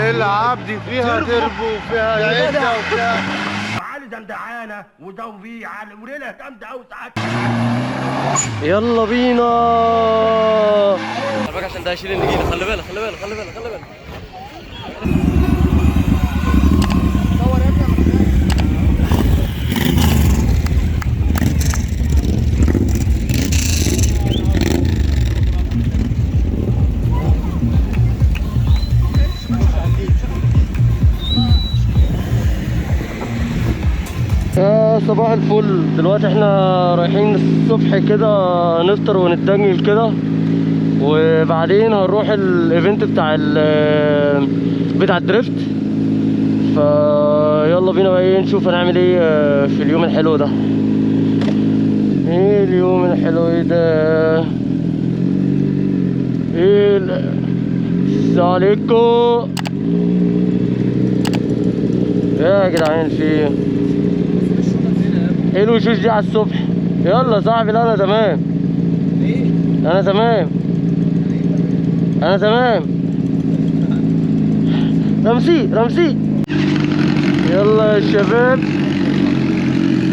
العب دي فيها تربو وفيها عده وفيها علي دندعانه وزوبيه على وليله جامده قوي ساعات. يلا بينا. خلي عشان ده هيشيل النجيله. خلي بالك خلي بالك خلي بالك خلي بالك. صباح الفل. دلوقتي احنا رايحين الصبح كده نفطر ونتدنجل كده، وبعدين هنروح الايفنت بتاع الدريفت. فيلا بينا بقى ايه نشوف هنعمل ايه في اليوم الحلو ده. ايه اليوم الحلو ده؟ ايه السلام عليكم. يا جدعان في ايه الوشوش دي على الصبح؟ يلا يا صاحبي. لا انا تمام. ايه؟ انا تمام. انا تمام. رمسي. يلا يا شباب.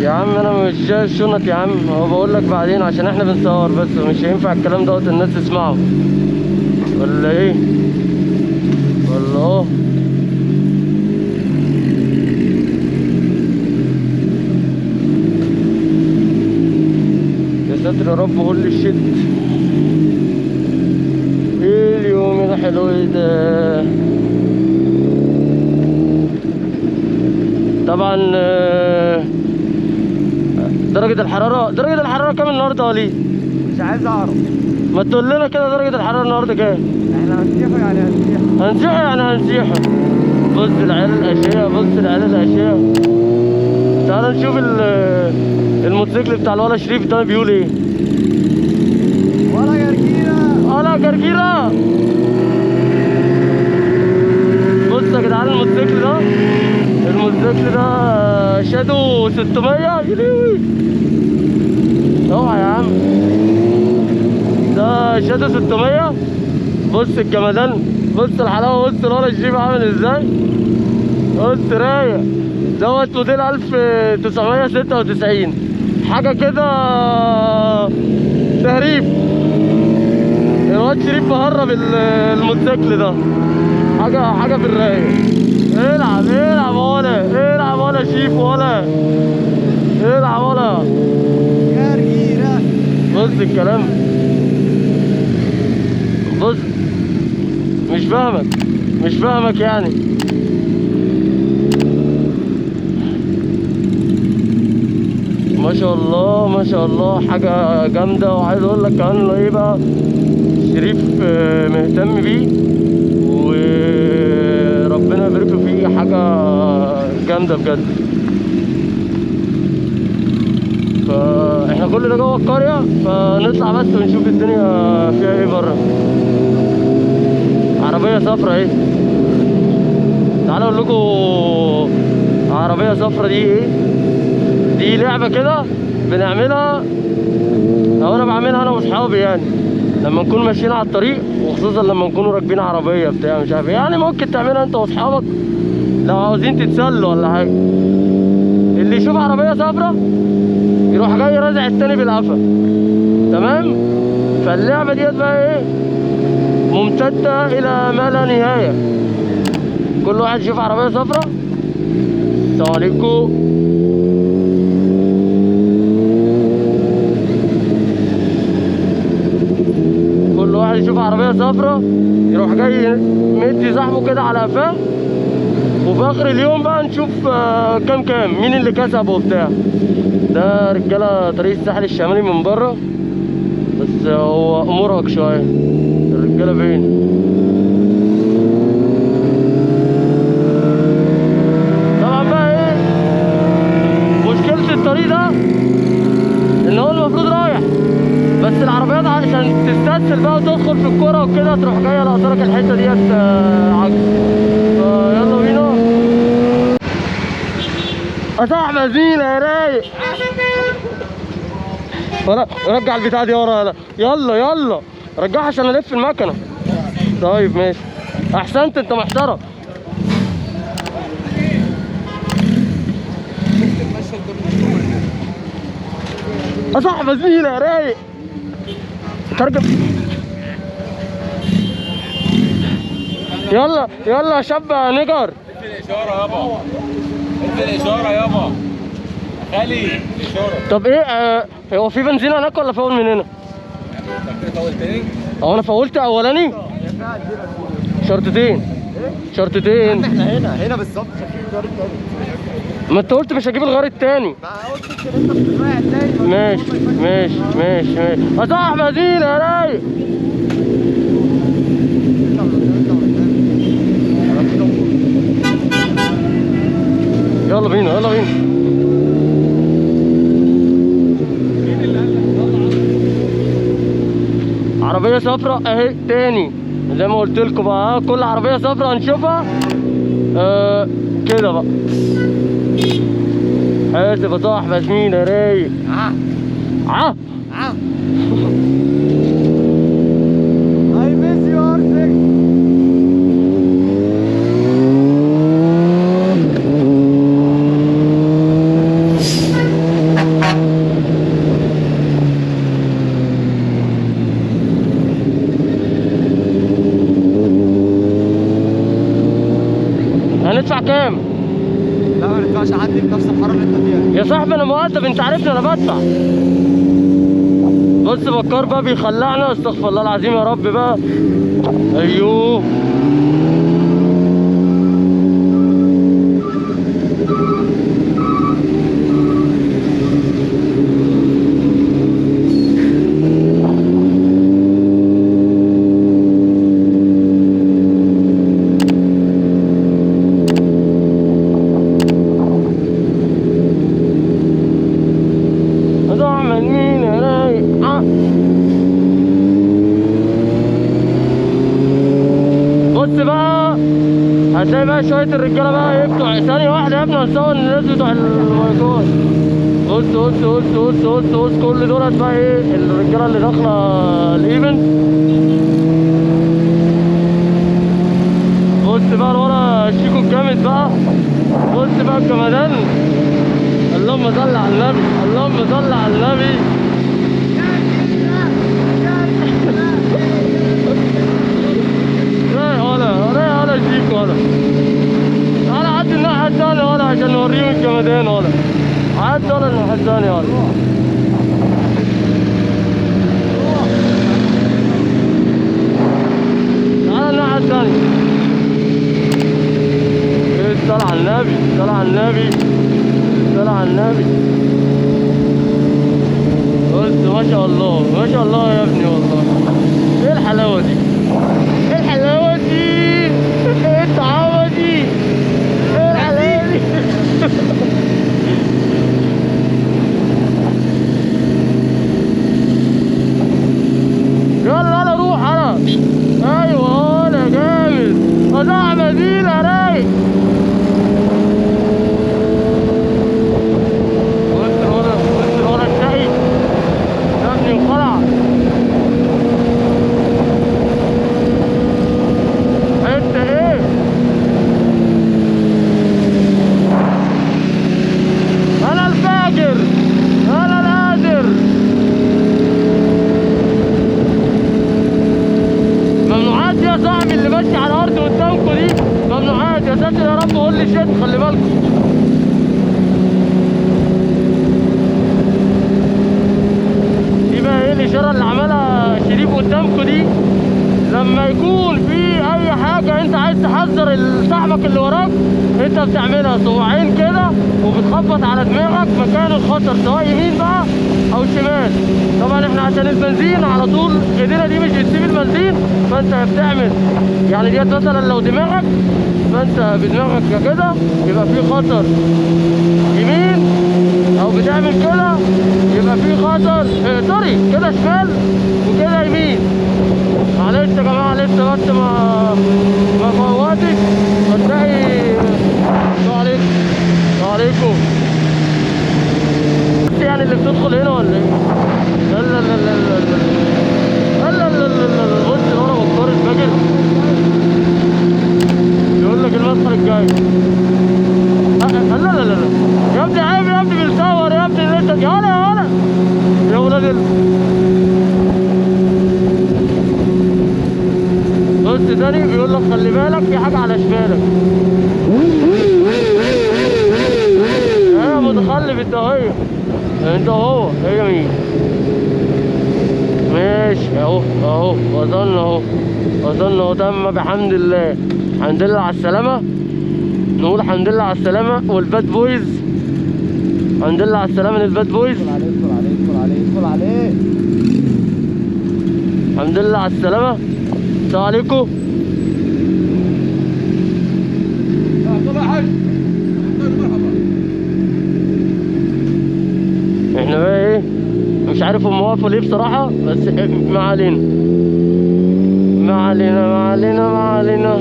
يا عم انا مش جاي شنط يا عم، هو بقول لك بعدين عشان احنا بنصور بس، ومش هينفع الكلام دوت الناس تسمعه ولا ايه؟ ولا اهو. ساتر يا رب. هول الشت. ايه اليوم الحلو ده؟ طبعا درجة الحرارة كام النهارده يا وليد؟ مش عايز اعرف. ما تقول لنا كده درجة الحرارة النهارده كام؟ احنا هنسيحه يعني هنسيحه. بص العيال الأشياء. تعال نشوف الموتوسيكل بتاع الولا شريف ده بيقول ايه. ولا جرجيرة. بص يا جدعان الموتوسيكل ده شادو 600. يليوي اوعى يا عم. ده شادو 600. بص الجمدان، بص الحلاوة، بص الولا شريف عامل ازاي. بص رايق دوت موديل 1996 حاجة كده تهريب. الواد شريف مهرب الموتوسيكل ده. حاجة في الرايق. العب ولا شيف ولا العب ولا جرجيرة. بص الكلام. بص مش فاهمك يعني. ما شاء الله حاجة جامدة. وعايز اقول لك كمان ايه بقى، شريف مهتم بيه وربنا يبارك له فيه. حاجة جامدة بجد. فاحنا كل ده جوه القرية، فنطلع بس ونشوف الدنيا فيها ايه بره. عربية صفرا اهي. تعالوا اقول لكم عربية صفرا دي ايه. دي لعبة كده بنعملها، او انا بعملها انا واصحابي يعني، لما نكون ماشيين على الطريق، وخصوصا لما نكونوا راكبين عربية بتاع مش عارف ايه يعني. ممكن تعملها انت واصحابك لو عاوزين تتسلوا ولا حاجة. اللي يشوف عربية صفرا يروح جاي رازع التاني بالقفا. تمام. فاللعبة ديت بقى ايه، ممتدة الى ما لا نهاية. كل واحد يشوف عربية صفرا. السلام عليكم. كل واحد يشوف عربية صفرا يروح جاي مدي صاحبه كده على قفاه. وفي اخر اليوم بقى نشوف كام مين اللي كسب وبتاع. ده رجاله طريق الساحل الشمالي من بره، بس هو مرهق شويه. الرجاله فين؟ طبعا بقى ايه مشكله الطريق ده، ان هو المفروض رايح، بس العربيات عشان تستسهل بقى وتدخل في الكوره وكده تروح جايه لقطرك الحته ديت عكس. فيلا بينا. صاحبي زميلة يا رايق. رجع البتاعة دي ورا. يلا رجعها عشان الف المكنة. طيب ماشي. احسنت انت محترم. يا صاحبي زميلة يا رايق ترجم. يلا يلا يا شاب نجر. اقفل الاشاره يابا، اقفل الاشاره يابا خالي الاشاره. طب ايه هو في بنزين هناك ولا فاول من هنا؟ انت فاول تاني؟ هو انا فولت اولاني؟ شرطتين شرطتين. احنا هنا بالظبط شايفين الغار التاني. ما انت قلت مش هجيب الغار التاني. ما قلت كده انت بترايح تاني. ماشي ماشي ماشي ماشي يا صاحبي يا زينة يا رايق. يلا بينا يلا بينا. عربية صفراء اهي تاني زي ما قلت لكم بقى. كل عربية صفراء هنشوفها كده بقى. حاسب يا صاحبي يا زميلة يا رايق. I miss you Arctic. هندفع كام؟ لا ما ينفعش اعدي بنفس الحاره اللي انت فيها. يا صاحبي انا مؤدب انت عارفني انا بدفع. بص بكار بقى بيخلعنا. استغفر الله العظيم يا رب بقى. ايوه هتلاقي بقى شوية الرجالة بقى يفتحوا ثانية واحدة يا ابني هنصور الناس بتوع المايكات. بص بص بص بص بص بص كل دولت بقى ايه الرجالة اللي داخلة الايفنت. بص بقى لورا شيكو الجامد بقى. بص بقى الجمدان. اللهم صل على النبي اللهم صل على النبي. ولا شيك ولا تعالى عدي الناحية الثانية ولا عشان نوريهم الجمدان ولا عدي ولا الناحية الثانية ولا. تعالى الناحية الثانية. ايه الصلاة على النبي الصلاة على النبي الصلاة على النبي. بص ما شاء الله ما شاء الله يا ابني والله. ايه الحلاوة دي ايه الحلاوة دي ايه الطعامة دي ايه الحلاوة دي. يلا انا روح انا. ايوه انا جامد اضاع مدينة رايق. بص ورا الشقي يا ابني انقلع. يا رب قول لي شد خلي بالكم. دي بقى ايه الاشاره اللي عملها شريف قدامكم دي. لما يكون في اي حاجه انت عايز تحذر صاحبك اللي وراك انت بتعملها صباعين كده وبتخبط على دماغك مكان الخطر سواء يمين بقى او شمال. طبعا احنا عشان البنزين على طول ايدينا دي مش بتسيب البنزين فانت بتعمل يعني ديت مثلا لو دماغك فانت بدماغك كده يبقى في خطر يمين او بتعمل كده يبقى في خطر سوري كده شمال وكده يمين. معلش يا جماعه لسه بس ما فوتش فتلاقي. السلام عليكم السلام عليكم. يعني اللي بتدخل هنا ولا ايه؟ لا لا لا لا لا لا لا لا لا لا. بص ورا بكار الفجر يقول لك المدخل الجاي. لا لا لا لا يا ابني عيب يا ابني بنصور يا ابني. يلا يلا خلي بالك في حاجة على شمالك. انا متخلف انت وهي، انت وهو، هي مين؟ ماشي اهو اهو، وصلنا اهو تم بحمد الله. الحمد لله على السلامة، نقول الحمد لله على السلامة. والباد بويز الحمد لله على السلامة للباد بويز. ادخل عليه الحمد لله على السلامة. السلام عليكم. احنا بقى ايه، مش عارف هم وقفوا ليه بصراحة، بس ما علينا ما علينا ما علينا ما علينا.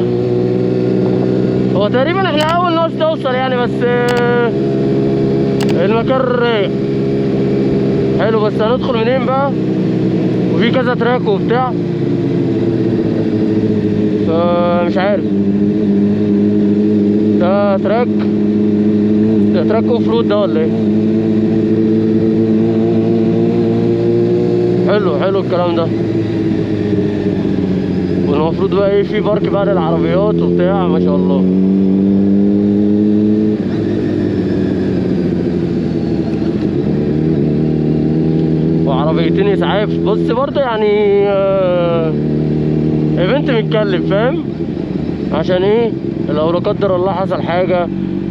هو تقريبا احنا اول ناس توصل يعني، بس المكان رايق حلو. بس هندخل منين بقى؟ وفي كذا تراك وبتاع، فمش عارف. ده تراك اوف رود ده ولا ايه؟ حلو الكلام ده. والمفروض بقى ايه، في بارك بقى للعربيات وبتاع، ما شاء الله. وعربيتين اسعاف. بص برضه يعني ايفنت متكلف، فاهم؟ عشان ايه؟ لو لا قدر الله حصل حاجه،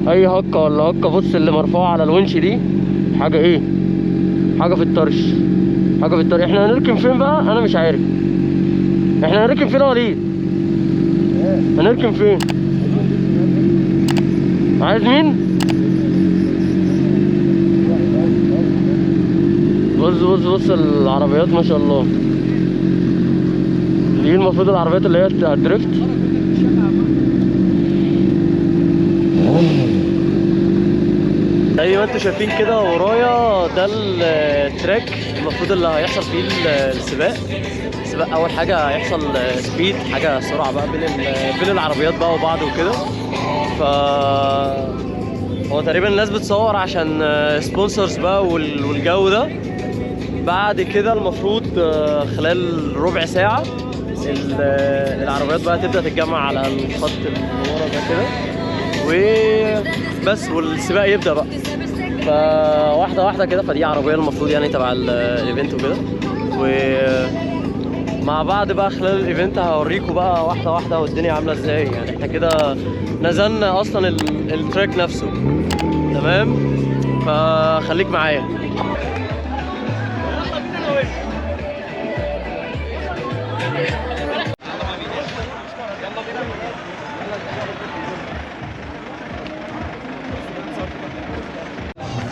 اي هكه ولا هكه. بص اللي مرفوعه على الونش دي حاجه ايه، حاجه في الطرش. احنا هنركن فين بقى؟ انا مش عارف. احنا هنركن فين يا وليد؟ هنركن فين؟ عايز مين؟ بص العربيات ما شاء الله. دي المفروض العربيات اللي هي الدريفت. زي ما انتوا شايفين كده ورايا، ده التراك المفروض اللي هيحصل فيه السباق. اول حاجه هيحصل سبيد، حاجه سرعه بقى بين العربيات بقى وبعض وكده. ف هو تقريبا الناس بتصور عشان سبونسرز بقى والجو ده. بعد كده المفروض خلال ربع ساعه العربيات بقى تبدا تتجمع على الخط اللي ورا ده كده وبس، والسباق يبدا بقى. فواحده واحده كده. فدي عربيه المفروض يعني تبع الايفنت وكده، ومع بعض بقى خلال الايفنت هوريكم بقى واحده واحده والدنيا عامله ازاي. يعني احنا كده نزلنا اصلا التراك نفسه، تمام؟ فخليك معايا.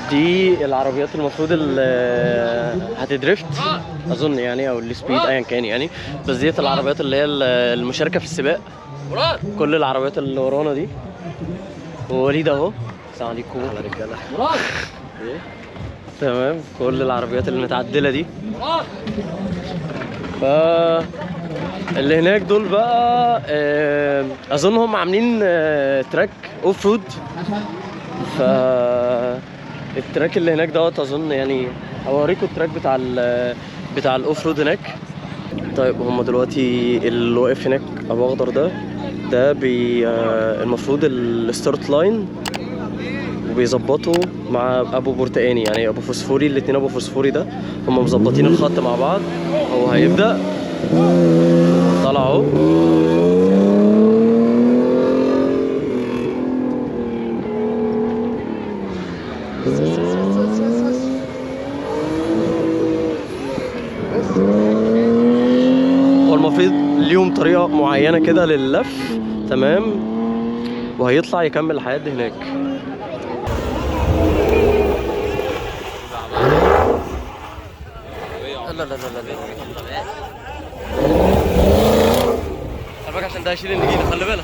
دي العربيات المفروض اللي هتدريفت اظن يعني، او السبيد ايا كان يعني. بس ديت العربيات اللي هي المشاركه في السباق. كل العربيات اللي ورانا دي. ووليد اهو. السلام عليكم يا رجاله. تمام. كل العربيات المتعدله دي. ف اللي هناك دول بقى اظن هم عاملين تراك اوف رود. ف التراك اللي هناك دوت اظن يعني هوريكم التراك بتاع الاوف رود هناك. طيب هم دلوقتي اللي واقف هناك ابو اخضر ده المفروض الستارت لاين، وبيظبطوا مع ابو برتقاني يعني ابو فوسفوري. الاتنين ابو فوسفوري ده هم مظبطين الخط مع بعض. هو هيبدا طلع اهو. والمفروض ليهم طريقة معينة كده لللف، تمام؟ وهيطلع يكمل لحد هناك. لا خلي بالك عشان ده هيشيل النجيلة. خلي بالك.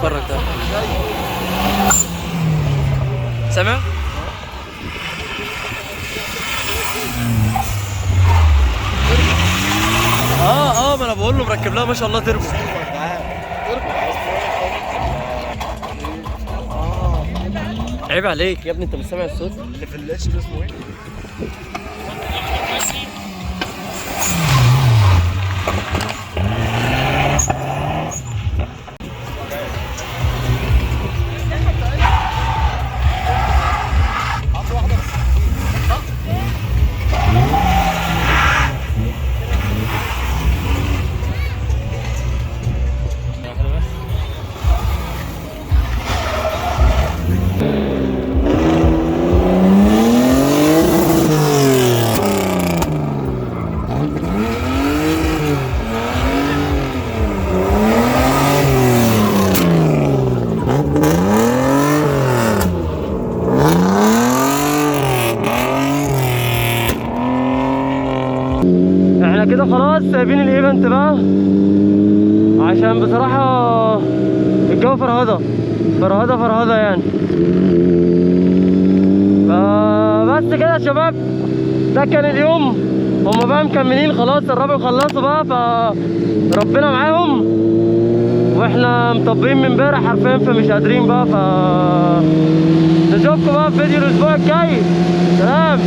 اتفرج ده. سامع؟ ما انا بقول له مركب لها ما شاء الله تربو. عيب عليك يا ابني، انت مش سامع الصوت؟ اللي في الاتش ده اسمه ايه؟ احنا كده خلاص سايبين الايفنت بقى، عشان بصراحة الجو فرهضة فرهضة يعني. فبس كده يا شباب، ده كان اليوم. هما بقى مكملين خلاص، قربوا يخلصوا بقى، فربنا معاهم، واحنا مطبقين من امبارح حرفيا فمش قادرين بقى. نشوفكم بقى في فيديو الاسبوع الجاي. سلام.